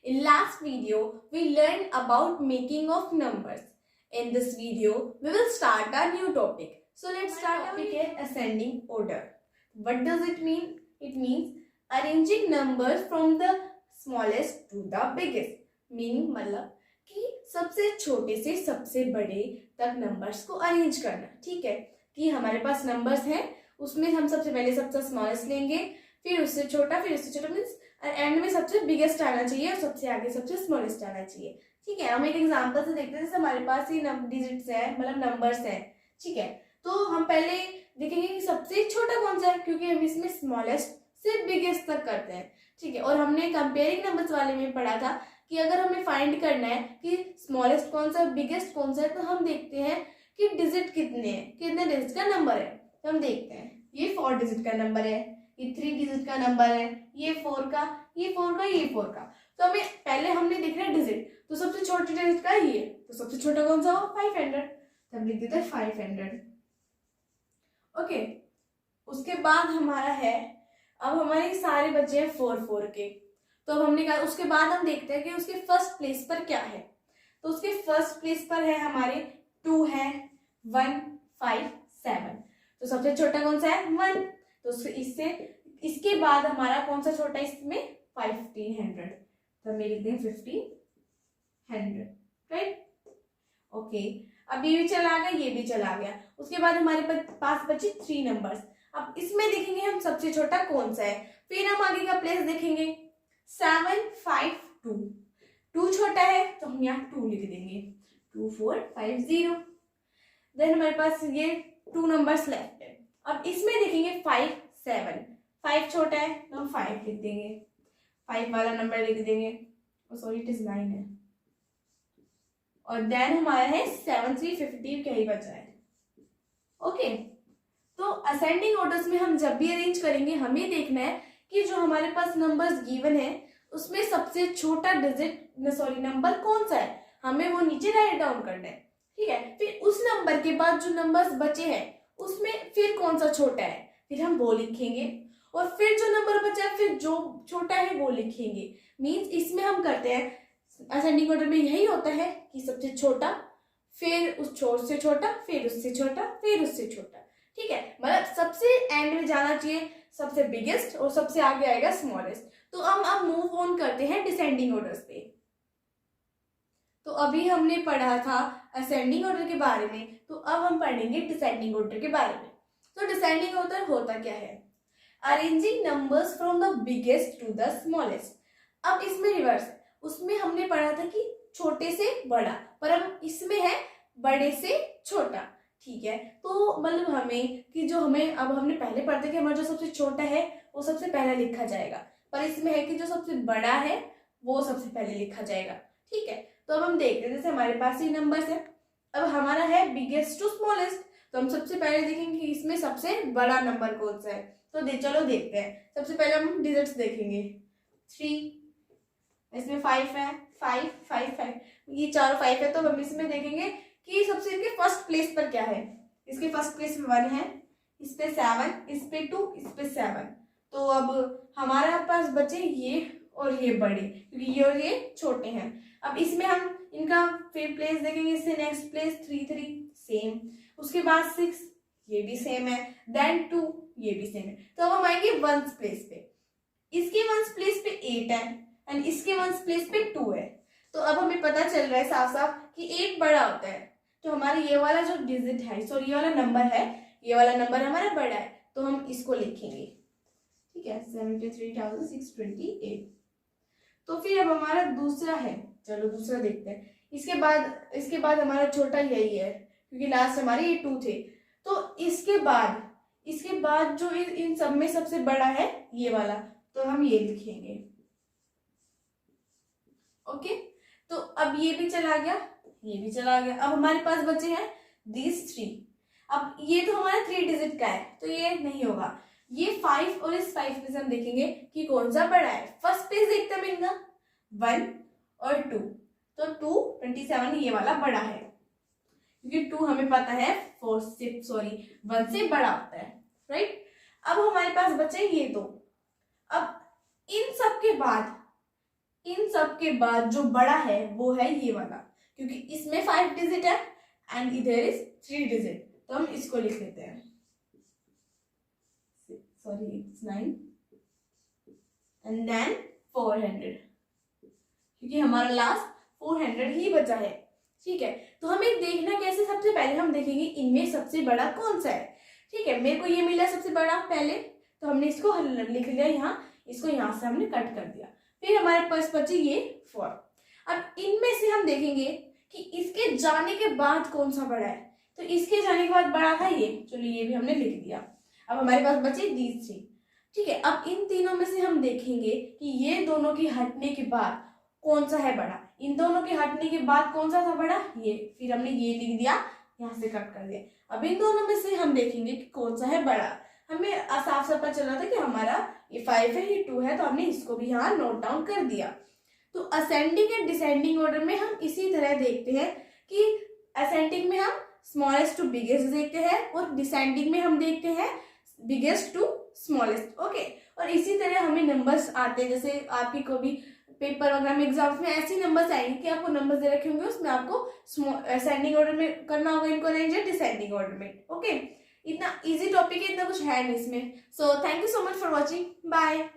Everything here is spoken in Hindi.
In last video, we learned about making of numbers. In this video, we will start a new topic. So let's start topic in ascending order. What does it mean? It means arranging numbers from the smallest to the biggest. Meaning मतलब कि सबसे छोटे से सबसे बड़े तक नंबर्स को अरेंज करना. ठीक है कि हमारे पास नंबर्स हैं, उसमें हम सबसे पहले सबसे स्मॉलेस्ट लेंगे, फिर उससे छोटा, फिर उससे छोटा, मीन्स एंड में सबसे बिगेस्ट आना चाहिए और सबसे आगे सबसे स्मॉलेस्ट आना चाहिए. ठीक है, हम एक एग्जांपल से देखते हैं. जैसे हमारे पास ही डिजिट्स हैं, मतलब नंबर्स हैं. ठीक है, तो हम पहले देखेंगे कि सबसे छोटा कौन सा है, क्योंकि हम इसमें स्मॉलेस्ट से बिगेस्ट तक करते हैं. ठीक है, और हमने कंपेयरिंग नंबर्स वाले में पढ़ा था कि अगर हमें फाइंड करना है कि स्मॉलेस्ट कौन सा बिगेस्ट कौन सा है, तो हम देखते हैं कि डिजिट कितने हैं, कितने डिजिट का नंबर है. तो हम देखते हैं ये 4 डिजिट का नंबर है, ये 3 डिजिट का नंबर है, ये 4 का, ये 4 का, ये 4 का. तो हमें पहले हमने देखना है डिजिट. तो सबसे छोटे डिजिट का ये, तो सबसे छोटा कौन सा हो, 500. तो हम लिख देते हैं 500. ओके, उसके बाद हमारा है, अब हमारे सारे बच्चे हैं 4 के. तो अब हमने कहा, उसके बाद हम देखते हैं कि उसके फर्स्ट प्लेस पर क्या है. तो उसके फर्स्ट प्लेस पर है हमारे 2 है, 1, 5, 7. तो सबसे छोटा कौन सा है, 1. तो इससे इसके बाद हमारा कौन सा छोटा है इसमें, 1500. तो हम लिख दें 1500. राइट. ओके, अब ये भी चला गया, ये भी चला गया. उसके बाद हमारे पास बचे 3 नंबर्स. अब इसमें देखेंगे हम सबसे छोटा कौन सा है, फिर हम आगे का प्लेस देखेंगे. 7, 5, 2. 2 छोटा है तो हम यहाँ 2 लिख देंगे. 2, 4, 5, 0. देन हमारे पास ये 2 नंबर्स लेफ्ट है. अब इसमें देखेंगे 5, 7. 5 छोटा है तो हम 5 लिख देंगे, 5 वाला नंबर लिख देंगे. सॉरी, इट इज 9 है. और देन हमारा है 7, 3, 50. क्या ही बचा है. ओके, तो असेंडिंग ऑर्डर्स में हम जब भी अरेंज करेंगे, हमें देखना है कि जो हमारे पास नंबर्स गिवन है उसमें सबसे छोटा नंबर कौन सा है, हमें वो नीचे राइट डाउन करना है. ठीक है, फिर उस नंबर के बाद जो नंबर्स बचे हैं उसमें फिर कौन सा छोटा है, फिर हम वो लिखेंगे. और फिर जो नंबर बचा है फिर जो छोटा है वो लिखेंगे. मींस इसमें हम करते हैं असेंडिंग ऑर्डर में यही होता है कि सबसे छोटा, फिर उस से छोटा, फिर उससे छोटा, फिर उससे छोटा. ठीक है, मतलब सबसे एंड में जाना चाहिए सबसे बिगेस्ट और सबसे आगे आएगा स्मॉलेस्ट. तो हम अब मूव ऑन करते हैं डिसेंडिंग ऑर्डर्स पे. तो अभी हमने पढ़ा था असेंडिंग ऑर्डर के बारे में, तो अब हम पढ़ेंगे डिसेंडिंग ऑर्डर के बारे में. तो डिसेंडिंग ऑर्डर होता क्या है, arranging numbers from the biggest to the smallest. अब इसमें रिवर्स है, उसमें हमने पढ़ा था कि छोटे से बड़ा, पर अब इसमें है बड़े से छोटा. ठीक है, तो मतलब हमें कि जो हमें अब हमने पहले पढ़ते कि हमारा जो सबसे छोटा है वो सबसे पहले लिखा जाएगा, पर इसमें है कि जो सबसे बड़ा है वो सबसे पहले लिखा जाएगा. ठीक है, तो अब हम देखते हैं, जैसे हमारे पास ये नंबर्स है, अब हमारा है बिगेस्ट टू स्मॉलेस्ट. तो हम सबसे पहले देखेंगे कि इसमें सबसे बड़ा नंबर कौन सा है. तो चलो देखते हैं. सबसे पहले हम डिजिट्स देखेंगे. 3, इसमें 5 है, 5, 5, 5, ये चारों 5 है. तो हम इसमें देखेंगे कि सबसे इनके फर्स्ट प्लेस पर क्या है. इसके फर्स्ट प्लेस में 1 है, इस पे 7, इस पे 2, इस पे 7. तो अब हमारे पास बचे ये और ये बड़े, क्योंकि ये और ये छोटे हैं. अब इसमें हम इनका फिर प्लेस देखेंगे. इससे नेक्स्ट प्लेस 3, 3 सेम, उसके बाद 6 ये भी सेम है, देन 2 ये भी सेम है. तो अब हम आएंगे 1 प्लेस पे. इसके 1 प्लेस पे 8 है एंड इसके 1 प्लेस पे 2 है. तो अब हमें पता चल रहा है साफ साफ कि 8 बड़ा होता है. तो हमारे ये वाला जो डिजिट है, सॉरी ये वाला नंबर है, ये वाला नंबर हमारा बड़ा है, तो हम इसको लिखेंगे. ठीक है, 73,628. तो फिर अब हमारा दूसरा है, चलो दूसरा देखते हैं. इसके बाद हमारा छोटा यही है, क्योंकि लास्ट हमारे ये 2 थे. तो इसके बाद जो इन सब में सबसे बड़ा है ये वाला, तो हम ये लिखेंगे. ओके, तो अब ये भी चला गया, ये भी चला गया. अब हमारे पास बचे हैं these 3. अब ये तो हमारा 3 डिजिट का है, तो ये नहीं होगा. ये 5 और इस 5 में से हम देखेंगे कि कौन सा बड़ा है. फर्स्ट पेज देखते हैं इनका, 1 और 2. तो 2, 27 ये वाला बड़ा है, क्योंकि 2 हमें पता है 1 से बड़ा होता है. राइट. अब हमारे पास बचे ये 2. अब इन सब के बाद इन सब के बाद जो बड़ा है वो है ये वाला, क्योंकि इसमें 5 डिजिट है एंड इधर इज 3 डिजिट, तो हम इसको लिख लेते हैं, सॉरी इट्स 9 एंड देन 400, क्योंकि हमारा लास्ट 400 ही बचा है। ठीक है, तो हमें देखना कैसे, सबसे पहले हम देखेंगे इनमें सबसे बड़ा कौन सा है। ठीक है, मेरे को ये मिला सबसे बड़ा पहले, तो हमने इसको लिख लिया यहाँ, इसको यहाँ से हमने कट कर दिया, फिर हमारे पास बची ये 4। अब इनमें से हम देखेंगे कि इसके जाने के बाद कौन सा बड़ा है, तो इसके जाने के बाद बड़ा था ये, चलिए ये भी हमने लिख दिया। अब हमारे पास बचे these 3। ठीक है, अब इन तीनों में से हम देखेंगे कि ये दोनों की हटने के बाद कौन सा है बड़ा, इन दोनों के हटने के बाद कौन सा था बड़ा, ये, फिर हमने ये लिख दिया, यहाँ से कट कर दिया। अब इन दोनों में से हम देखेंगे कि कौन सा है बड़ा, हमें साफ साफ पता चला था कि हमारा ये 5 है, ये 2 है, तो हमने इसको भी यहाँ नोट डाउन कर दिया। तो असेंडिंग एंड डिसेंडिंग ऑर्डर में हम इसी तरह देखते हैं कि असेंडिंग में हम स्मॉलेस्ट टू बिगेस्ट देखते हैं और डिसेंडिंग में हम देखते हैं बिगेस्ट टू स्मॉलेस्ट। ओके, और इसी तरह हमें नंबर्स आते हैं, जैसे आपकी कोई पेपर वगैरह में एग्जाम्स में ऐसे नंबर्स आएंगे कि आपको नंबर्स दे रखे होंगे, उसमें आपको असेंडिंग ऑर्डर में करना होगा इनको अरेंज, डिसेंडिंग ऑर्डर में। ओके, इतना इजी टॉपिक है, इतना कुछ है नहीं इसमें। So thank you so much for watching, bye.